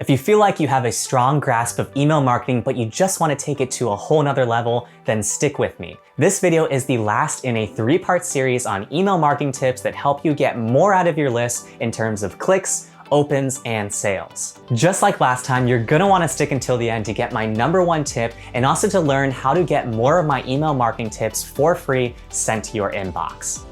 If you feel like you have a strong grasp of email marketing, but you just want to take it to a whole nother level, then stick with me. This video is the last in a 3-part series on email marketing tips that help you get more out of your list in terms of clicks, opens, and sales. Just like last time, you're gonna wanna stick until the end to get my #1 tip and also to learn how to get more of my email marketing tips for free sent to your inbox.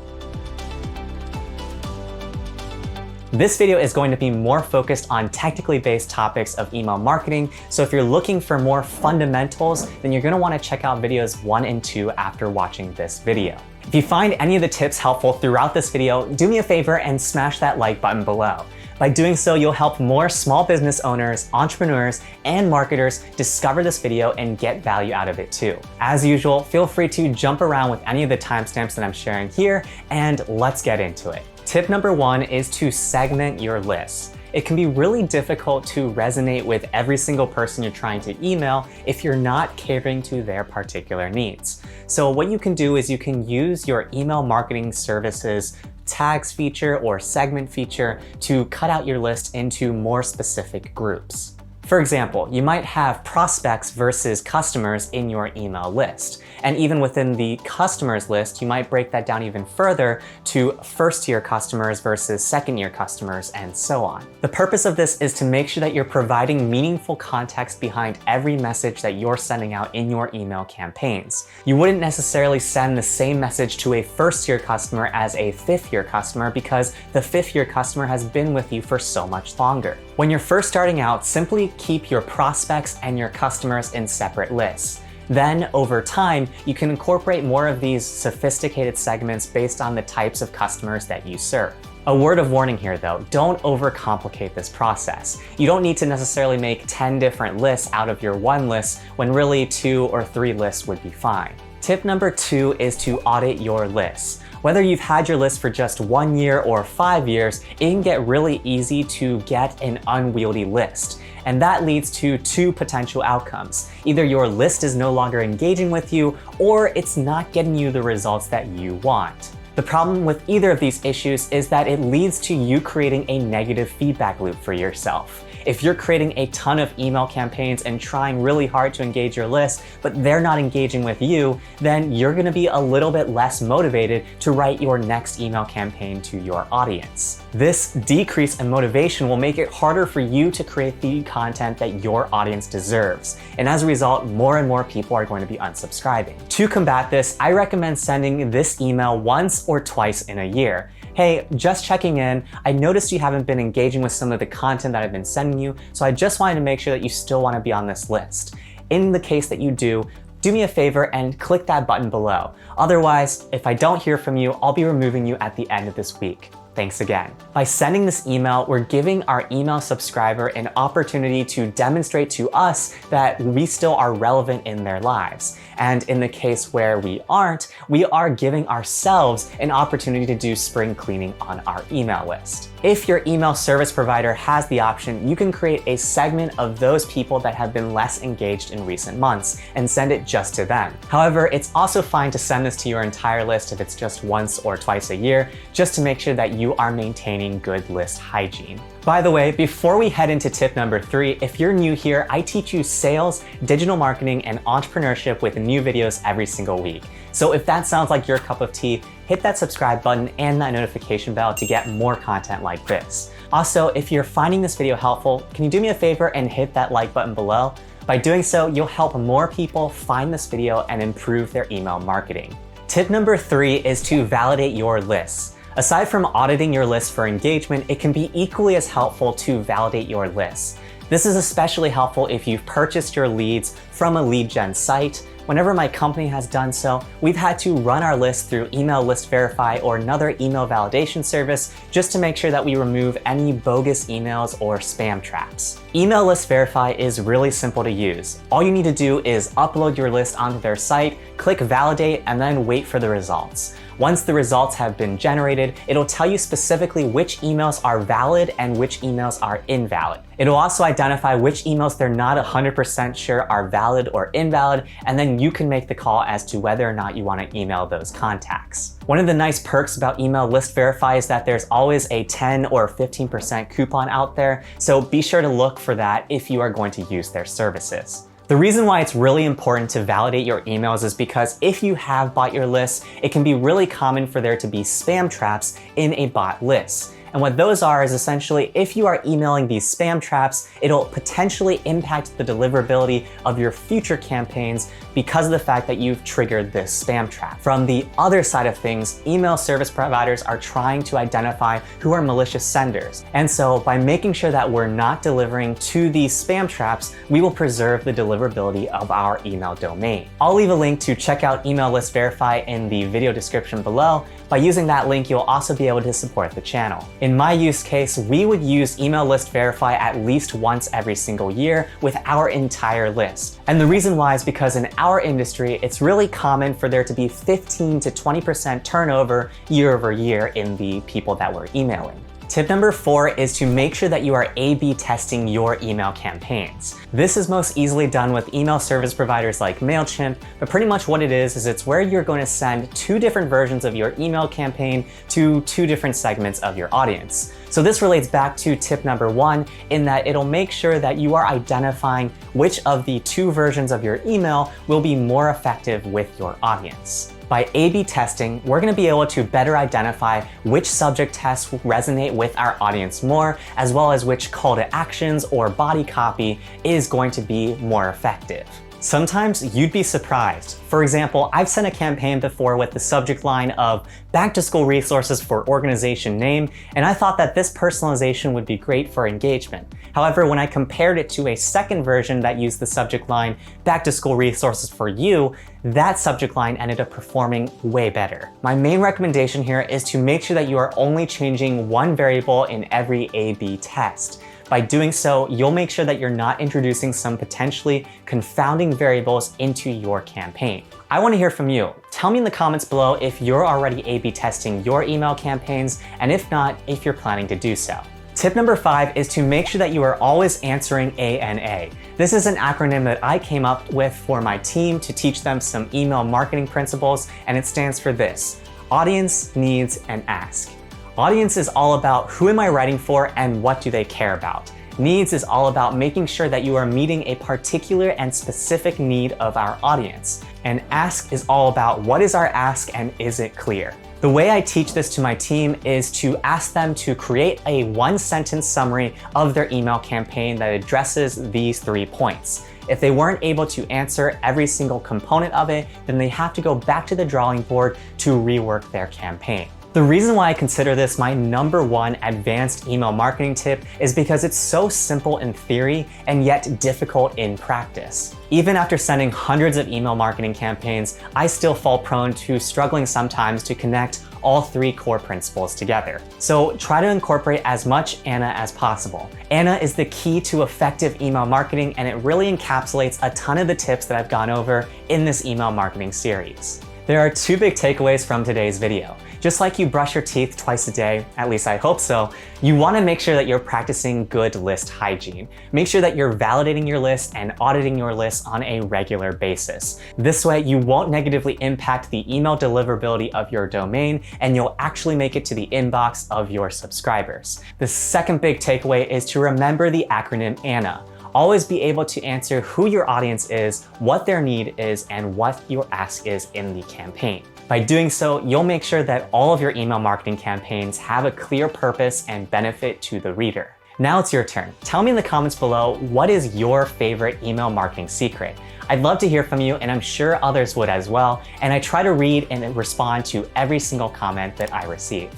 This video is going to be more focused on technically based topics of email marketing, so if you're looking for more fundamentals, then you're gonna wanna check out videos 1 and 2 after watching this video. If you find any of the tips helpful throughout this video, do me a favor and smash that like button below. By doing so, you'll help more small business owners, entrepreneurs, and marketers discover this video and get value out of it too. As usual, feel free to jump around with any of the timestamps that I'm sharing here, and let's get into it. Tip number 1 is to segment your list. It can be really difficult to resonate with every single person you're trying to email if you're not catering to their particular needs. So what you can do is you can use your email marketing services tags feature or segment feature to cut out your list into more specific groups. For example, you might have prospects versus customers in your email list. And even within the customers list, you might break that down even further to first-tier customers versus second-tier customers, and so on. The purpose of this is to make sure that you're providing meaningful context behind every message that you're sending out in your email campaigns. You wouldn't necessarily send the same message to a first-tier customer as a fifth-tier customer because the fifth-tier customer has been with you for so much longer. When you're first starting out, simply keep your prospects and your customers in separate lists. Then, over time, you can incorporate more of these sophisticated segments based on the types of customers that you serve. A word of warning here though, don't overcomplicate this process. You don't need to necessarily make 10 different lists out of your one list when really 2 or 3 lists would be fine. Tip number 2 is to audit your lists. Whether you've had your list for just 1 year or 5 years, it can get really easy to get an unwieldy list. And that leads to 2 potential outcomes. Either your list is no longer engaging with you, or it's not getting you the results that you want. The problem with either of these issues is that it leads to you creating a negative feedback loop for yourself. If you're creating a ton of email campaigns and trying really hard to engage your list, but they're not engaging with you, then you're gonna be a little bit less motivated to write your next email campaign to your audience. This decrease in motivation will make it harder for you to create the content that your audience deserves. And as a result, more and more people are going to be unsubscribing. To combat this, I recommend sending this email once or twice in a year. Hey, just checking in. I noticed you haven't been engaging with some of the content that I've been sending you, so I just wanted to make sure that you still want to be on this list. In the case that you do me a favor and click that button below. Otherwise, if I don't hear from you, I'll be removing you at the end of this week. Thanks again. By sending this email, we're giving our email subscriber an opportunity to demonstrate to us that we still are relevant in their lives. And in the case where we aren't, we are giving ourselves an opportunity to do spring cleaning on our email list. If your email service provider has the option, you can create a segment of those people that have been less engaged in recent months and send it just to them. However, it's also fine to send this to your entire list if it's just once or twice a year, just to make sure that you are maintaining good list hygiene. By the way, before we head into tip number 3, if you're new here, I teach you sales, digital marketing, and entrepreneurship with new videos every single week. So if that sounds like your cup of tea, hit that subscribe button and that notification bell to get more content like this. Also, if you're finding this video helpful, can you do me a favor and hit that like button below? By doing so, you'll help more people find this video and improve their email marketing. Tip number 3 is to validate your lists. Aside from auditing your list for engagement, it can be equally as helpful to validate your list. This is especially helpful if you've purchased your leads from a lead gen site. Whenever my company has done so, we've had to run our list through Email List Verify or another email validation service just to make sure that we remove any bogus emails or spam traps. Email List Verify is really simple to use. All you need to do is upload your list onto their site, click validate, and then wait for the results. Once the results have been generated, it'll tell you specifically which emails are valid and which emails are invalid. It'll also identify which emails they're not 100% sure are valid or invalid, and then you can make the call as to whether or not you want to email those contacts. One of the nice perks about Email List Verify is that there's always a 10 or 15% coupon out there, so be sure to look for that if you are going to use their services. The reason why it's really important to validate your emails is because if you have bought your list, it can be really common for there to be spam traps in a bot list. And what those are is essentially if you are emailing these spam traps, it'll potentially impact the deliverability of your future campaigns because of the fact that you've triggered this spam trap. From the other side of things, email service providers are trying to identify who are malicious senders. And so by making sure that we're not delivering to these spam traps, we will preserve the deliverability of our email domain. I'll leave a link to check out Email List Verify in the video description below. By using that link, you'll also be able to support the channel. In my use case, we would use Email List Verify at least once every single year with our entire list. And the reason why is because in our industry, it's really common for there to be 15 to 20% turnover year over year in the people that we're emailing. Tip number 4 is to make sure that you are A/B testing your email campaigns. This is most easily done with email service providers like MailChimp, but pretty much what it is it's where you're going to send 2 different versions of your email campaign to 2 different segments of your audience. So this relates back to tip number 1 in that it'll make sure that you are identifying which of the 2 versions of your email will be more effective with your audience. By A/B testing, we're going to be able to better identify which subject tests resonate with our audience more, as well as which call to actions or body copy is going to be more effective. Sometimes you'd be surprised. For example, I've sent a campaign before with the subject line of back to school resources for organization name, and I thought that this personalization would be great for engagement. However, when I compared it to a second version that used the subject line back to school resources for you, that subject line ended up performing way better. My main recommendation here is to make sure that you are only changing one variable in every A/B test. By doing so, you'll make sure that you're not introducing some potentially confounding variables into your campaign. I want to hear from you. Tell me in the comments below if you're already A/B testing your email campaigns, and if not, if you're planning to do so. Tip number 5 is to make sure that you are always answering ANA. This is an acronym that I came up with for my team to teach them some email marketing principles, and it stands for this: audience, needs, and ask. Audience is all about who am I writing for and what do they care about. Needs is all about making sure that you are meeting a particular and specific need of our audience. And ask is all about what is our ask and is it clear. The way I teach this to my team is to ask them to create a 1-sentence summary of their email campaign that addresses these 3 points. If they weren't able to answer every single component of it, then they have to go back to the drawing board to rework their campaign. The reason why I consider this my number 1 advanced email marketing tip is because it's so simple in theory and yet difficult in practice. Even after sending hundreds of email marketing campaigns, I still fall prone to struggling sometimes to connect all 3 core principles together. So try to incorporate as much ANA as possible. ANA is the key to effective email marketing, and it really encapsulates a ton of the tips that I've gone over in this email marketing series. There are 2 big takeaways from today's video. Just like you brush your teeth twice a day, at least I hope so, you want to make sure that you're practicing good list hygiene. Make sure that you're validating your list and auditing your list on a regular basis. This way, you won't negatively impact the email deliverability of your domain, and you'll actually make it to the inbox of your subscribers. The second big takeaway is to remember the acronym ANA. Always be able to answer who your audience is, what their need is, and what your ask is in the campaign. By doing so, you'll make sure that all of your email marketing campaigns have a clear purpose and benefit to the reader. Now it's your turn. Tell me in the comments below, what is your favorite email marketing secret? I'd love to hear from you, and I'm sure others would as well, and I try to read and respond to every single comment that I receive.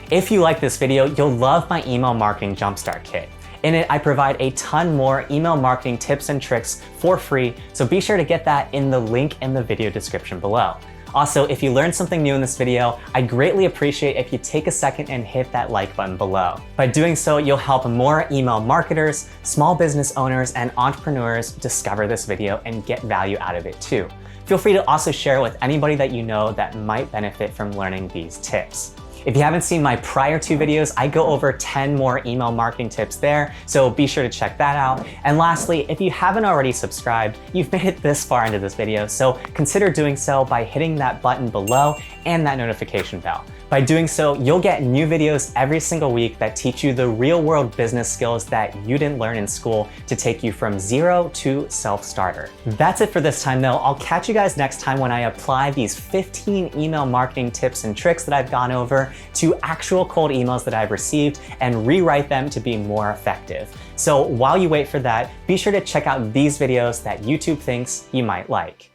If you like this video, you'll love my email marketing jumpstart kit. In it, I provide a ton more email marketing tips and tricks for free, so be sure to get that in the link in the video description below. Also, if you learned something new in this video, I'd greatly appreciate if you take a second and hit that like button below. By doing so, you'll help more email marketers, small business owners, and entrepreneurs discover this video and get value out of it too. Feel free to also share it with anybody that you know that might benefit from learning these tips. If you haven't seen my prior 2 videos, I go over 10 more email marketing tips there, so be sure to check that out. And lastly, if you haven't already subscribed, you've made it this far into this video, so consider doing so by hitting that button below and that notification bell. By doing so, you'll get new videos every single week that teach you the real-world business skills that you didn't learn in school to take you from zero to self-starter. That's it for this time though. I'll catch you guys next time when I apply these 15 email marketing tips and tricks that I've gone over to actual cold emails that I've received and rewrite them to be more effective. So while you wait for that, be sure to check out these videos that YouTube thinks you might like.